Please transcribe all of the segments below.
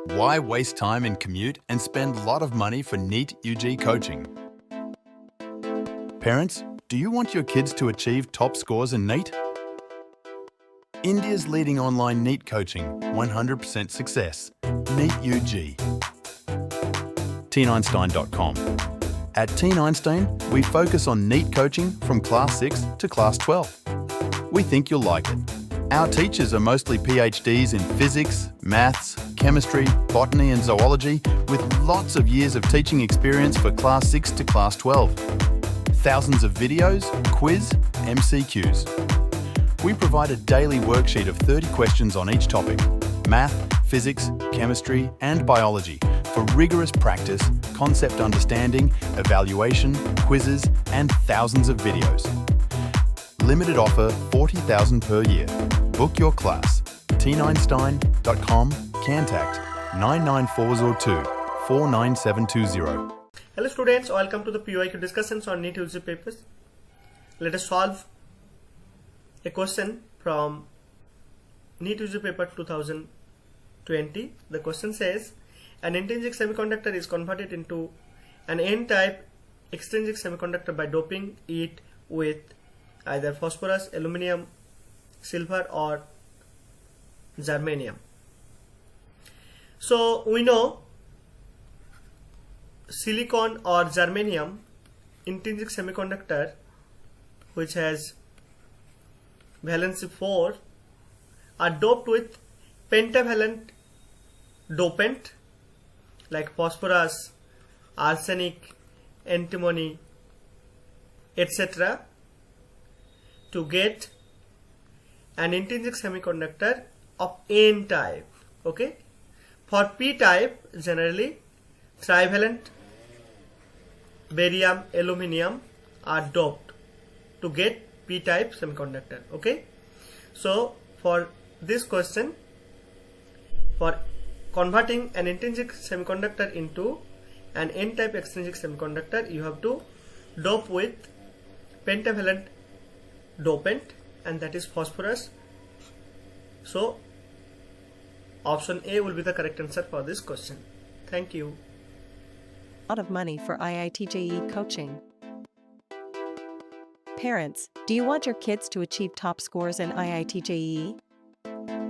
Why waste time in commute and spend a lot of money for NEET UG coaching? Parents, do you want your kids to achieve top scores in NEET? India's leading online NEET coaching, 100% success. NEET UG. TeenEinstein.com. At TeenEinstein, we focus on NEET coaching from Class 6 to Class 12. We think you'll like it. Our teachers are mostly PhDs in physics, maths, chemistry, botany and zoology with lots of years of teaching experience for Class 6 to Class 12. Thousands of videos, quiz, MCQs. We provide a daily worksheet of 30 questions on each topic: math, physics, chemistry and biology for rigorous practice, concept understanding, evaluation, quizzes and thousands of videos. Limited offer, 40,000 per year. Book your class. TeenEinstein.com. Contact 99402 49720. Hello students, welcome to the PYQ discussions on NEET UG papers. Let us solve a question from NEET UG paper 2020. The question says, an intrinsic semiconductor is converted into an N-type extrinsic semiconductor by doping it with either phosphorus, aluminum, silver or germanium. So we know silicon or germanium intrinsic semiconductor, which has valency 4, are doped with pentavalent dopant like phosphorus, arsenic, antimony, etc. to get an intrinsic semiconductor of N type. Okay, for P type, generally trivalent barium, aluminum are doped to get P type semiconductor. Okay, so for this question, for converting an intrinsic semiconductor into an N type extrinsic semiconductor, you have to dope with pentavalent dopant, and that is phosphorus. So option A will be the correct answer for this question. Thank you. Lot of money for iitjee coaching. Parents, do you want your kids to achieve top scores in iitjee?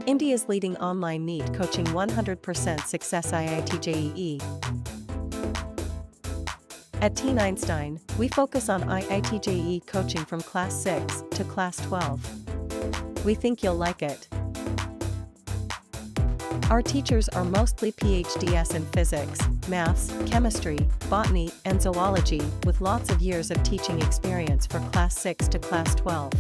India's leading online NEET coaching 100% success iitjee. At TeenEinstein, we focus on iitjee coaching from Class 6 to Class 12. We think you'll like it. Our teachers are mostly PhDs in physics, maths, chemistry, botany, and zoology with lots of years of teaching experience for Class 6 to Class 12.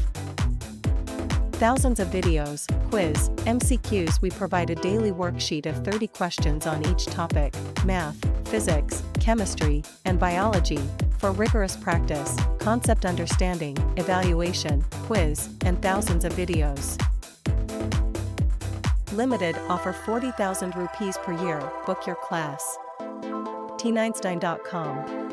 Thousands of videos, quiz, MCQs. We provide a daily worksheet of 30 questions on each topic: math, physics, chemistry, and biology, for rigorous practice, concept understanding, evaluation, quiz, and thousands of videos. Limited offer, 40,000 rupees per year. Book your class. TeenEinstein.com.